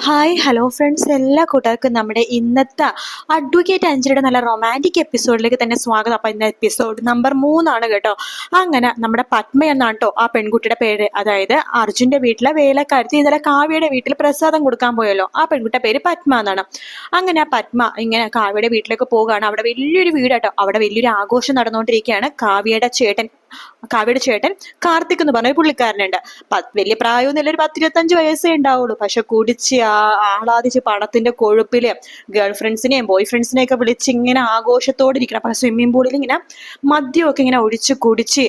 Hi hello friends, എല്ലാ കൂട്ടുകാർക്കും നമ്മുടെ ഇന്നത്തെ അഡ്വക്കേറ്റ് അഞ്ജലിയുടെ നല്ല റൊമാൻറ്റിക് എപ്പിസോഡിലേക്ക് തന്നെ സ്വാഗതം. അപ്പം ഇന്ന എപ്പിസോഡ് നമ്പർ 3 കേട്ടോ. അങ്ങനെ നമ്മുടെ പത്മ എന്നാണ് കേട്ടോ ആ പെൺകുട്ടിയുടെ പേര്. അതായത് അർജുൻ്റെ വീട്ടിലെ വേലക്കാരത്തി ഇന്നലെ കാവ്യയുടെ വീട്ടിൽ പ്രസാദം കൊടുക്കാൻ പോയല്ലോ, ആ പെൺകുട്ടിയുടെ പേര് പത്മ എന്നാണ്. അങ്ങനെ ആ പത്മ ഇങ്ങനെ കാവ്യയുടെ വീട്ടിലേക്ക് പോവുകയാണ്. അവിടെ വലിയൊരു വീട് കേട്ടോ. അവിടെ വലിയൊരു ആഘോഷം നടന്നുകൊണ്ടിരിക്കുകയാണ്. കാവ്യയുടെ ചേട്ടൻ കാർത്തിക് എന്ന് പറഞ്ഞ പുള്ളിക്കാരനുണ്ട്. വലിയ പ്രായമൊന്നുമില്ല, ഒരു 10-25 വയസ്സേ ഉണ്ടാവുള്ളൂ. പക്ഷെ കുടിച്ച് ആഹ്ലാദിച്ച് പണത്തിന്റെ കൊഴുപ്പില് ഗേൾ ഫ്രണ്ട്സിനെയും ബോയ് ഫ്രണ്ട്സിനെയും ഒക്കെ വിളിച്ച് ഇങ്ങനെ ആഘോഷത്തോടെ ഇരിക്കണം. അപ്പൊ സ്വിമ്മിംഗ് പൂളിൽ ഇങ്ങനെ മദ്യമൊക്കെ ഇങ്ങനെ ഒഴിച്ച് കുടിച്ച്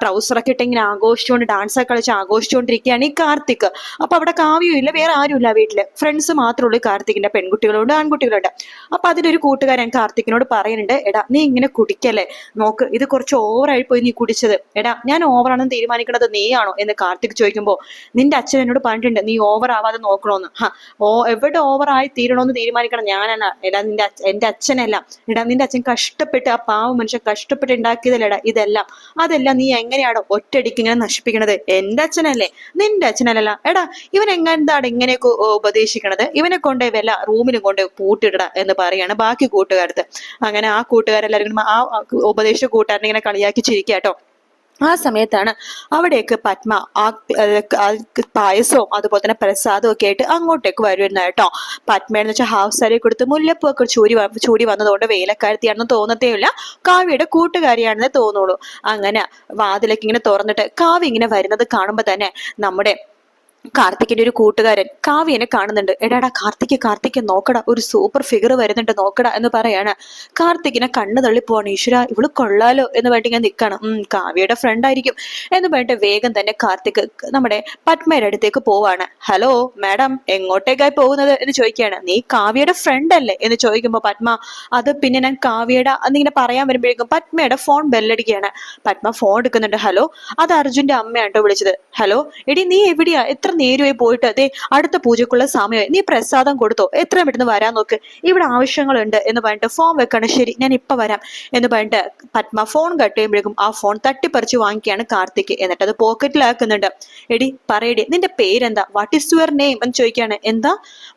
ട്രൗസറൊക്കെ ഇട്ട് ഇങ്ങനെ ആഘോഷിച്ചുകൊണ്ട് ഡാൻസ് ഒക്കെ കളിച്ച് ആഘോഷിച്ചുകൊണ്ടിരിക്കുകയാണ് ഈ കാർത്തിക്. അപ്പൊ അവിടെ കാവ്യവും ഇല്ല, വേറെ ആരുമില്ല വീട്ടില്. ഫ്രണ്ട്സ് മാത്രമേ ഉള്ളൂ കാർത്തികിന്റെ. പെൺകുട്ടികളുണ്ട്, ആൺകുട്ടികളുണ്ട്. അപ്പൊ അതിലൊരു കൂട്ടുകാരൻ കാർത്തികിനോട് പറയുന്നുണ്ട്, എടാ നീ ഇങ്ങനെ കുടിക്കല്ലേ, നോക്ക് ഇത് കുറച്ച് ഓവറായി പോയി നീ കുടിച്ചത്. എടാ ഞാൻ ഓവറാണെന്ന് തീരുമാനിക്കുന്നത് നീയാണോ എന്ന് കാർത്തിക് ചോദിക്കുമ്പോൾ, നിന്റെ അച്ഛൻ എന്നോട് പറഞ്ഞിട്ടുണ്ട് നീ ഓവർ ആവാതെ നോക്കണോന്ന്. എവിടെ ഓവറായി തീരണോന്ന് തീരുമാനിക്കണം ഞാനാണ്. എടാ എന്റെ അച്ഛനല്ല. എടാ നിന്റെ അച്ഛൻ കഷ്ടപ്പെട്ട്, ആ പാവ മനുഷ്യൻ കഷ്ടപ്പെട്ട് ഉണ്ടാക്കിയതല്ലടാ ഇതെല്ലാം. അതെല്ലാം നീ എങ്ങനെയാണോ ഒറ്റയടിക്ക് ഇങ്ങനെ നശിപ്പിക്കണത്? എന്റെ അച്ഛനല്ലേ, നിന്റെ അച്ഛനല്ല. എടാ ഇവൻ എന്താണ് ഇങ്ങനെയൊക്കെ ഉപദേശിക്കണത്? ഇവനെ കൊണ്ടേ വല്ല റൂമിനും കൊണ്ട് പൂട്ടിയിട എന്ന് പറയാണ് ബാക്കി കൂട്ടുകാരത്ത്. അങ്ങനെ ആ കൂട്ടുകാരെല്ലാവരും ആ ഉപദേശ കൂട്ടുകാരനെ ഇങ്ങനെ കളിയാക്കി ചിരിക്കാട്ടോ. ആ സമയത്താണ് അവിടേക്ക് പത്മ പായസവും അതുപോലെ തന്നെ പ്രസാദവും ഒക്കെ ആയിട്ട് അങ്ങോട്ടേക്ക് വരുന്ന കേട്ടോ. പത്മയെന്ന് വെച്ചാൽ ഹാഫ് സാരി കൊടുത്ത് മുല്ലപ്പൂ ഒക്കെ ചൂടി വന്നതുകൊണ്ട് വേലക്കാരത്തിയാണെന്ന് തോന്നത്തേയില്ല, കാവ്യയുടെ കൂട്ടുകാരിയാണെന്ന് തോന്നുള്ളൂ. അങ്ങനെ വാതിലൊക്കെ ഇങ്ങനെ തുറന്നിട്ട് കാവ്യ ഇങ്ങനെ വരുന്നത് കാണുമ്പോ തന്നെ നമ്മുടെ കാർത്തിക്കിന്റെ ഒരു കൂട്ടുകാരൻ കാവ്യനെ കാണുന്നുണ്ട്. എടാടാ കാർത്തിക് നോക്കടാ, ഒരു സൂപ്പർ ഫിഗർ വരുന്നുണ്ട് നോക്കടാ എന്ന് പറയാണ്. കാർത്തികിനെ കണ്ണു തള്ളിപ്പോവാണ്. ഈശ്വര ഇവള് കൊള്ളാലോ എന്ന് പറഞ്ഞിട്ട് ഇങ്ങനെ നിൽക്കണം. കാവ്യയുടെ ഫ്രണ്ട് ആയിരിക്കും എന്ന് പറഞ്ഞിട്ട് വേഗം തന്നെ കാർത്തിക് നമ്മുടെ പത്മയുടെ അടുത്തേക്ക് പോവാണ്. ഹലോ മാഡം, എങ്ങോട്ടേക്കായി പോകുന്നത് എന്ന് ചോദിക്കുകയാണ്. നീ കാവ്യയുടെ ഫ്രണ്ട് അല്ലേ എന്ന് ചോദിക്കുമ്പോ പത്മ, അത് പിന്നെ ഞാൻ കാവ്യയുടെ എന്നിങ്ങനെ പറയാൻ വരുമ്പോഴേക്കും പത്മയുടെ ഫോൺ ബെല്ലടിക്കുകയാണ്. പത്മ ഫോൺ എടുക്കുന്നുണ്ട്. ഹലോ, അത് അർജുന്റെ അമ്മയാട്ടോ വിളിച്ചത്. ഹലോ എടി, നീ എവിടെയാ? എത്ര നേരമായി പോയിട്ട്? അതെ അടുത്ത പൂജക്കുള്ള സമയമായി, നീ പ്രസാദം കൊടുത്തോ? എത്രയും പെട്ടെന്ന് വരാൻ നോക്ക്, ഇവിടെ ആവശ്യങ്ങളുണ്ട് എന്ന് പറഞ്ഞിട്ട് ഫോൺ വെക്കണം. ശരി ഞാൻ ഇപ്പൊ വരാം എന്ന് പറഞ്ഞിട്ട് പത്മ ഫോൺ കട്ട് ചെയ്യുമ്പോഴേക്കും ആ ഫോൺ തട്ടിപ്പറിച്ച് വാങ്ങിക്കുകയാണ് കാർത്തിക്. എന്നിട്ട് അത് പോക്കറ്റിലാക്കുന്നുണ്ട്. എടി പറയടി, നിന്റെ പേരെന്താ? വാട്ട് ഈസ് യുവർ നെയിം എന്ന് ചോദിക്കുകയാണ്. എന്താ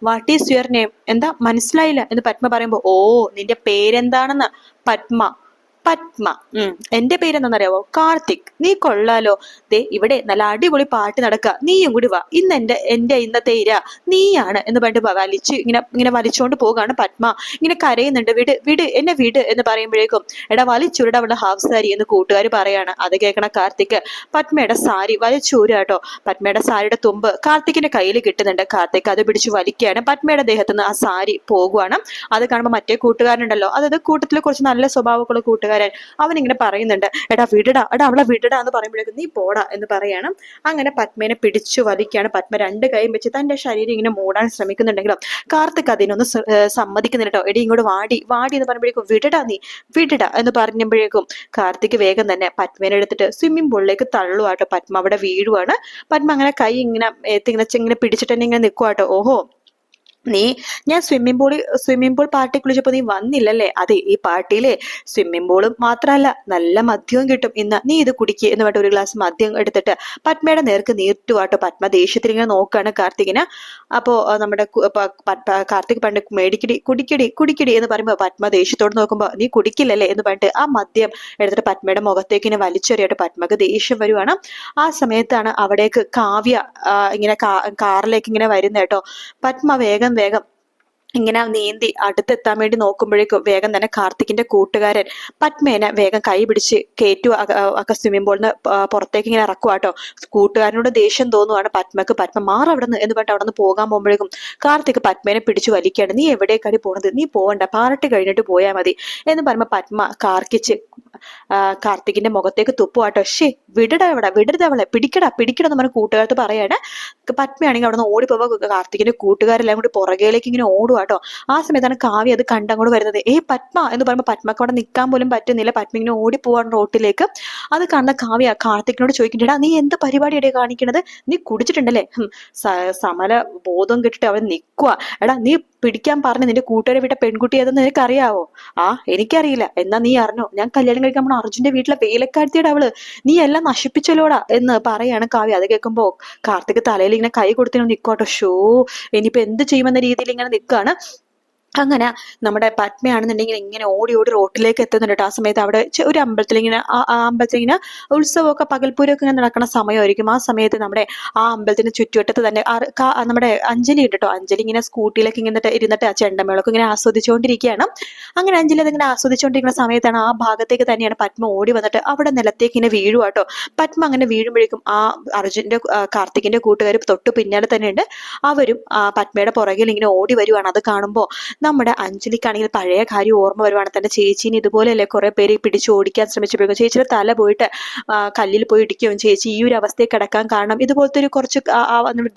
വാട്ട് ഈസ് യുവർ നെയിം? എന്താ മനസ്സിലായില്ല എന്ന് പത്മ പറയുമ്പോ, ഓ നിന്റെ പേരെന്താണെന്ന്. പത്മ എന്റെ പേരെന്താണെന്നറിയാവോ? കാർത്തിക്. നീ കൊള്ളാലോ. ദേ ഇവിടെ നല്ല അടിപൊളി പാട്ട് നടക്കുക, നീയും കൂടി വാ. എന്റെ ഇന്നത്തെ ഇര നീയാണ് എന്ന് പറഞ്ഞിട്ട് ഇങ്ങനെ വലിച്ചുകൊണ്ട് പോകാണ് പത്മ. ഇങ്ങനെ കരയുന്നുണ്ട്. എന്നെ വിട് എന്ന് പറയുമ്പോഴേക്കും, എടാ വലിച്ചൂരിട അവളുടെ ഹാഫ് സാരി എന്ന് കൂട്ടുകാർ പറയാണ്. അത് കേൾക്കണ കാർത്തിക് പത്മയുടെ സാരി വലിച്ചൂര കേട്ടോ. പത്മയുടെ സാരിയുടെ തുമ്പ് കാർത്തിക്കിന്റെ കയ്യിൽ കിട്ടുന്നുണ്ട്. കാർത്തിക് അത് പിടിച്ച് വലിക്കുകയാണ്. പത്മയുടെ ദേഹത്ത് നിന്ന് ആ സാരി പോകുവാണ്. അത് കാണുമ്പോൾ മറ്റേ കൂട്ടുകാരനുണ്ടല്ലോ, അതായത് കൂട്ടത്തിൽ കുറച്ച് നല്ല സ്വഭാവമുള്ള കൂട്ടുകാരൻ, അവനിങ്ങനെ പറയുന്നുണ്ട്, എടാ അവളെ വിടടാ എന്ന് പറയുമ്പോഴേക്കും നീ പോടാ എന്ന് പറയണം. അങ്ങനെ പത്മേനെ പിടിച്ചു വലിക്കുകയാണ്. പത്മ 2 കൈയും വെച്ച് തന്റെ ശരീരം ഇങ്ങനെ മൂടാൻ ശ്രമിക്കുന്നുണ്ടെങ്കിലും കാർത്തിക് അതിനൊന്നും സമ്മതിക്കുന്നില്ല കേട്ടോ. എടി ഇങ്ങോട്ട് വാടി എന്ന് പറയുമ്പോഴേക്കും, വിടടാ എന്ന് പറയുമ്പോഴേക്കും കാർത്തിക് വേഗം തന്നെ പത്മേനെ എടുത്തിട്ട് സ്വിമ്മിംഗ് പൂളിലേക്ക് തള്ളുവാട്ടോ. പത്മ അവിടെ വീഴുവാണ്. പത്മ അങ്ങനെ കൈ ഇങ്ങനെ പിടിച്ചിട്ട് തന്നെ ഇങ്ങനെ നിൽക്കുവാട്ടോ. ഓഹോ ഞാൻ സ്വിമ്മിംഗ് പൂൾ പാർട്ടി കുളിച്ചപ്പോ നീ വന്നില്ലല്ലേ? അതെ, ഈ പാർട്ടിയിലെ സ്വിമ്മിംഗ് പൂളും മാത്രമല്ല നല്ല മദ്യവും കിട്ടും, ഇന്ന് നീ ഇത് കുടിക്കുക എന്ന് പറഞ്ഞിട്ട് ഒരു ഗ്ലാസ് മദ്യം എടുത്തിട്ട് പത്മയുടെ നേർക്ക് നീർട്ടുവാട്ടോ. പത്മ ദേഷ്യത്തിൽ ഇങ്ങനെ നോക്കാണ് കാർത്തികിന്. അപ്പോ നമ്മുടെ കാർത്തിക് പണ്ട് കുടിക്കടി എന്ന് പറയുമ്പോ പത്മ ദേഷ്യത്തോട് നോക്കുമ്പോ, നീ കുടിക്കില്ലല്ലേ എന്ന് പറഞ്ഞിട്ട് ആ മദ്യം എടുത്തിട്ട് പത്മയുടെ മുഖത്തേക്ക് ഇങ്ങനെ വലിച്ചെറിയട്ടെ. പത്മക്ക് ദേഷ്യം വരുവാണ്. ആ സമയത്താണ് അവിടേക്ക് കാവ്യ ഇങ്ങനെ കാറിലേക്ക് ഇങ്ങനെ വരുന്ന കേട്ടോ. പത്മ വേഗം ഇങ്ങനെ നീന്തി അടുത്തെത്താൻ വേണ്ടി നോക്കുമ്പോഴേക്കും വേഗം തന്നെ കാർത്തികിന്റെ കൂട്ടുകാരൻ പത്മേനെ വേഗം കൈ പിടിച്ച് കയറ്റുക സ്വിമ്മിംഗ് പൂളിന് പുറത്തേക്ക് ഇങ്ങനെ ഇറക്കുവാട്ടോ. കൂട്ടുകാരനോട് ദേഷ്യം തോന്നുവാണ് പത്മക്ക്. പത്മ മാറവിടുന്ന് എന്ന് പറഞ്ഞിട്ട് അവിടെ നിന്ന് പോകാൻ പോകുമ്പോഴേക്കും കാർത്തിക് പത്മേനെ പിടിച്ചു വലിക്കുകയാണ്. നീ എവിടേക്കാണ് പോണത്? നീ പോവണ്ട, പാർട്ടി കഴിഞ്ഞിട്ട് പോയാൽ മതി എന്ന് പറയുമ്പോ പത്മ കാർക്കിച്ച് കാർത്തികിന്റെ മുഖത്തേക്ക് തുപ്പുവാട്ടോ. വിടരുത് അവളെ, പിടിക്കടാ എന്ന് പറഞ്ഞ കൂട്ടുകാരത്ത് പറയാണ്. പത്മയാണെങ്കിൽ അവിടെ നിന്ന് ഓടിപ്പോവാ. കാർത്തികിന്റെ കൂട്ടുകാരെല്ലാം കൂടി പുറകേലേക്ക് ഇങ്ങനെ ഓടുവാ. കേട്ടോ. ആ സമയത്താണ് കാവ്യ അത് കണ്ടങ്ങോട്ട് വരുന്നത്. പത്മ എന്ന് പറയുമ്പോൾ പത്മക്ക് അവിടെ നിൽക്കാൻ പോലും പറ്റുന്നില്ല. പത്മ ഇങ്ങനെ ഓടിപ്പോവാണ് റോട്ടിലേക്ക്. അത് കാണുന്ന കാവ്യ കാർത്തികിനോട് ചോദിക്കുന്നുണ്ട്, നീ എന്ത് പരിപാടിയുടെ കാണിക്കണത്? നീ കുടിച്ചിട്ടുണ്ടല്ലേ? സമല ബോധം കെട്ടിട്ട് അവൻ നിൽക്കുക. നീ പിടിക്കാൻ പറഞ്ഞ നിന്റെ കൂട്ടുകാരെ വിട്ട പെൺകുട്ടി ഏതെന്ന് നിനക്കറിയാവോ? എനിക്കറിയില്ല. എന്നാ നീ അറിഞ്ഞോ? ഞാൻ കല്യാണം കഴിക്കാൻ പോണ അർജുന്റെ വീട്ടിലെ വേലക്കാരത്തിയുടെ അവള്. നീ എല്ലാം നശിപ്പിച്ചല്ലോടാ എന്ന് പറയാണ് കാവ്യ. അത് കേൾക്കുമ്പോ കാർത്തിക് തലയിൽ ഇങ്ങനെ കൈ കൊടുത്തിങ്ങനെ നിൽക്കോട്ടോ. ഷോ ഇനിയിപ്പോ എന്ത് ചെയ്യുമെന്ന രീതിയിൽ ഇങ്ങനെ നിൽക്കുകയാണ്. അങ്ങനെ നമ്മുടെ പത്മയാണെന്നുണ്ടെങ്കിൽ ഇങ്ങനെ ഓടി ഓടി റോട്ടിലേക്ക് എത്തുന്നുണ്ട്. ആ സമയത്ത് അവിടെ ഒരു അമ്പലത്തിൽ ഇങ്ങനെ അമ്പലത്തിൽ ഇങ്ങനെ ഉത്സവമൊക്കെ പകൽപ്പൂരമൊക്കെ ഇങ്ങനെ നടക്കുന്ന സമയമായിരിക്കും. ആ സമയത്ത് നമ്മുടെ ആ അമ്പലത്തിന് ചുറ്റുവട്ടത്ത് തന്നെ നമ്മുടെ അഞ്ജലി ഉണ്ട് കേട്ടോ. അഞ്ജലി ഇങ്ങനെ സ്കൂട്ടിയിലേക്ക് ഇങ്ങനെ ഇരുന്നിട്ട് ആ ചെണ്ടമേളൊക്കെ ഇങ്ങനെ ആസ്വദിച്ചുകൊണ്ടിരിക്കുകയാണ്. അങ്ങനെ അഞ്ജലി അതിങ്ങനെ ആസ്വദിച്ചുകൊണ്ടിരിക്കുന്ന സമയത്താണ് ആ ഭാഗത്തേക്ക് തന്നെയാണ് പത്മ ഓടി വന്നിട്ട് അവിടെ നിലത്തേക്ക് ഇങ്ങനെ വീഴുക കേട്ടോ. പത്മ അങ്ങനെ വീഴുമ്പോഴേക്കും ആ കാർത്തികിന്റെ കൂട്ടുകാർ തൊട്ട് പിന്നാലെ തന്നെ ഉണ്ട്. അവരും പത്മയുടെ പുറകിൽ ഇങ്ങനെ ഓടി വരുവാണ്. അത് കാണുമ്പോൾ നമ്മുടെ അഞ്ജലിക്കാണെങ്കിൽ പഴയ കാര്യം ഓർമ്മ വരുവാണ്. തന്റെ ചേച്ചീനെ ഇതുപോലെയല്ലേ കുറെ പേര് പിടിച്ച് ഓടിക്കാൻ ശ്രമിച്ചപ്പോഴും ചേച്ചിയുടെ തല പോയിട്ട് കല്ലിൽ പോയി ഇടിക്കുകയും ചേച്ചി ഈ ഒരു അവസ്ഥയിൽ കിടക്കാൻ കാരണം ഇതുപോലത്തെ ഒരു കുറച്ച്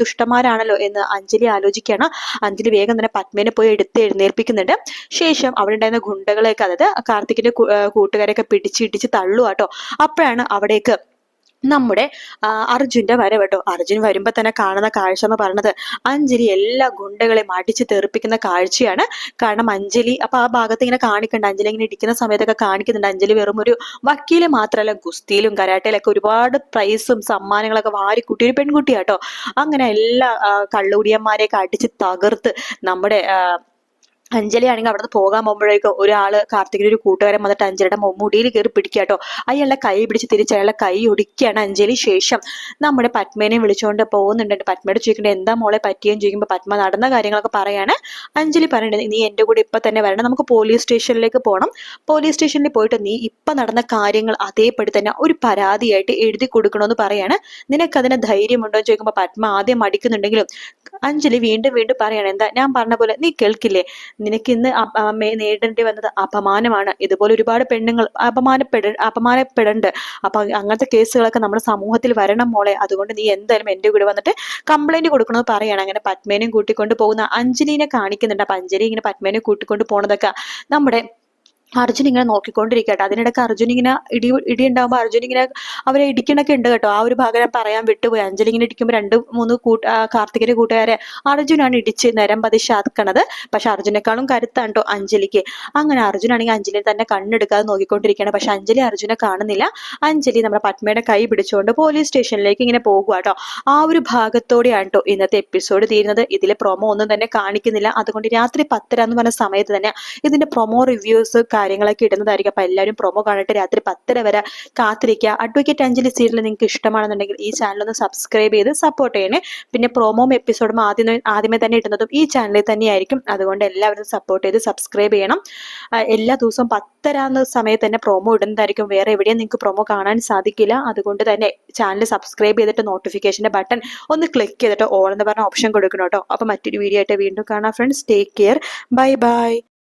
ദുഷ്ടന്മാരാണല്ലോ എന്ന് അഞ്ജലി ആലോചിക്കുകയാണ്. അഞ്ജലി വേഗം തന്നെ പത്മേനെ പോയി എഴുന്നേൽപ്പിക്കുന്നുണ്ട്. ശേഷം അവിടെ ഉണ്ടായിരുന്ന ഗുണ്ടകളെയൊക്കെ, അതായത് കാർത്തികിന്റെ കൂട്ടുകാരെയൊക്കെ പിടിച്ചിടിച്ച് തള്ളുവാട്ടോ. അപ്പോഴാണ് അവിടേക്ക് നമ്മുടെ അർജുന്റെ വരവ് കേട്ടോ. അർജുൻ വരുമ്പോ തന്നെ കാണുന്ന കാഴ്ച എന്ന് പറയുന്നത് അഞ്ജലി എല്ലാ ഗുണ്ടകളെയും അടിച്ച് തെറിപ്പിക്കുന്ന കാഴ്ചയാണ്. കാരണം അഞ്ജലി അപ്പൊ ആ ഭാഗത്ത് ഇങ്ങനെ കാണിക്കുന്നുണ്ട്. അഞ്ജലി ഇങ്ങനെ ഇരിക്കുന്ന സമയത്തൊക്കെ കാണിക്കുന്നുണ്ട്. അഞ്ജലി വെറും ഒരു വക്കീല് മാത്രമല്ല, ഗുസ്തിയിലും കരാട്ടയിലൊക്കെ ഒരുപാട് പ്രൈസും സമ്മാനങ്ങളൊക്കെ വാരിക്കൂട്ടി ഒരു പെൺകുട്ടിയാട്ടോ. അങ്ങനെ എല്ലാ കള്ളുകുടിയന്മാരെയൊക്കെ അടിച്ച് തകർത്ത് നമ്മുടെ അഞ്ജലി ആണെങ്കിൽ അവിടെ നിന്ന് പോകാൻ പോകുമ്പോഴേക്കും ഒരാള് കാർത്തികിന്റെ ഒരു കൂട്ടുകാരൻ വന്നിട്ട് അഞ്ജലിയുടെ മുടിയിൽ കയറി പിടിക്കാട്ടോ. അയാളുടെ കൈ പിടിച്ച് തിരിച്ച് അയാളുടെ കൈ ഒടിക്കുകയാണ് അഞ്ജലി. ശേഷം നമ്മുടെ പത്മേനെ വിളിച്ചുകൊണ്ട് പോകുന്നുണ്ട്. പത്മയോട് ചോദിക്കേണ്ടത് എന്താ മോളെ പറ്റിയെന്ന് ചോദിക്കുമ്പോൾ പത്മ നടന്ന കാര്യങ്ങളൊക്കെ പറയാണ്. അഞ്ജലി പറയണത്, നീ എന്റെ കൂടെ ഇപ്പൊ തന്നെ വരണം, നമുക്ക് പോലീസ് സ്റ്റേഷനിലേക്ക് പോകണം. പോലീസ് സ്റ്റേഷനിൽ പോയിട്ട് നീ ഇപ്പൊ നടന്ന കാര്യങ്ങൾ അതേപടി തന്നെ ഒരു പരാതിയായിട്ട് എഴുതി കൊടുക്കണമെന്ന് പറയാണ്. നിനക്കതിന് ധൈര്യമുണ്ടോ എന്ന് ചോദിക്കുമ്പോൾ പത്മ ആദ്യം മടിക്കുന്നുണ്ടെങ്കിലും അഞ്ജലി വീണ്ടും വീണ്ടും പറയാണ്, എന്താ ഞാൻ പറഞ്ഞ പോലെ നീ കേൾക്കില്ലേ? നിനക്ക് ഇന്ന് നേരിടേണ്ടി വന്നത് അപമാനമാണ്. ഇതുപോലെ ഒരുപാട് പെണ്ണുങ്ങൾ അപമാനപ്പെടണ്ട്. അപ്പൊ അങ്ങനത്തെ കേസുകളൊക്കെ നമ്മുടെ സമൂഹത്തിൽ വരണം മോളെ. അതുകൊണ്ട് നീ എന്തായാലും എന്റെ കൂടെ വന്നിട്ട് കംപ്ലൈന്റ് കൊടുക്കണമെന്ന് പറയാണ്. അങ്ങനെ പത്മേനെയും കൂട്ടിക്കൊണ്ട് പോകുന്ന അഞ്ജലിനെ കാണിക്കുന്നുണ്ട്. അപ്പൊ അഞ്ജലി ഇങ്ങനെ പത്മേനെ കൂട്ടിക്കൊണ്ട് പോണതൊക്കെ നമ്മുടെ അർജുൻ ഇങ്ങനെ നോക്കിക്കൊണ്ടിരിക്കട്ടെ. അതിനിടയ്ക്ക് അർജുൻ ഇങ്ങനെ ഇടി ഉണ്ടാകുമ്പോൾ അർജുൻ ഇങ്ങനെ അവരെ ഇടിക്കണൊക്കെ ഉണ്ട് കേട്ടോ. ആ ഒരു ഭാഗം ഞാൻ പറയാൻ വിട്ടുപോയി. അഞ്ജലി ഇങ്ങനെ ഇടിക്കുമ്പോൾ 2-3 കാർത്തികിന്റെ കൂട്ടുകാരെ അർജുനാണ് ഇടിച്ച് നിരം പതിശാക്കണത്. പക്ഷെ അർജുനേക്കാളും കരുത്താണ് കേട്ടോ അഞ്ജലിക്ക്. അങ്ങനെ അർജുനാണെങ്കിൽ അഞ്ജലിയെ തന്നെ കണ്ണെടുക്കാതെ നോക്കിക്കൊണ്ടിരിക്കുകയാണ്. പക്ഷെ അഞ്ജലി അർജുനെ കാണുന്നില്ല. അഞ്ജലി നമ്മുടെ പത്മയുടെ കൈ പിടിച്ചുകൊണ്ട് പോലീസ് സ്റ്റേഷനിലേക്ക് ഇങ്ങനെ പോകുക കേട്ടോ. ആ ഒരു ഭാഗത്തോടെയാണ് കേട്ടോ ഇന്നത്തെ എപ്പിസോഡ് തീരുന്നത്. ഇതിലെ പ്രൊമോ ഒന്നും തന്നെ കാണിക്കുന്നില്ല. അതുകൊണ്ട് രാത്രി 10:30 എന്ന് പറഞ്ഞ സമയത്ത് തന്നെ ഇതിന്റെ പ്രൊമോ റിവ്യൂസ് കാര്യങ്ങളൊക്കെ ഇടുന്നതായിരിക്കും. അപ്പൊ എല്ലാവരും പ്രൊമോ കാണിട്ട് രാത്രി 10:30 വരെ കാത്തിരിക്കുക. അഡ്വക്കേറ്റ് അഞ്ജലി സീരിയൽ നിങ്ങൾക്ക് ഇഷ്ടമാണെന്നുണ്ടെങ്കിൽ ഈ ചാനൽ ഒന്ന് സബ്സ്ക്രൈബ് ചെയ്ത് സപ്പോർട്ട് ചെയ്യണേ. പിന്നെ പ്രൊമോയും എപ്പിസോഡും ആദ്യമേ തന്നെ ഇടുന്നതും ഈ ചാനലിൽ തന്നെയായിരിക്കും. അതുകൊണ്ട് എല്ലാവരും സപ്പോർട്ട് ചെയ്ത് സബ്സ്ക്രൈബ് ചെയ്യണം. എല്ലാ ദിവസവും 10:30 എന്ന സമയത്ത് തന്നെ പ്രൊമോ ഇടുന്നതായിരിക്കും. വേറെ എവിടെയും നിങ്ങൾക്ക് പ്രൊമോ കാണാൻ സാധിക്കില്ല. അതുകൊണ്ട് തന്നെ ചാനൽ സബ്സ്ക്രൈബ് ചെയ്തിട്ട് നോട്ടിഫിക്കേഷന്റെ ബട്ടൺ ഒന്ന് ക്ലിക്ക് ചെയ്തിട്ട് ഓൾ എന്ന് പറഞ്ഞ ഓപ്ഷൻ കൊടുക്കണം കേട്ടോ. അപ്പൊ മറ്റൊരു വീഡിയോ ആയിട്ട് വീണ്ടും കാണാം friends. Take care. Bye bye.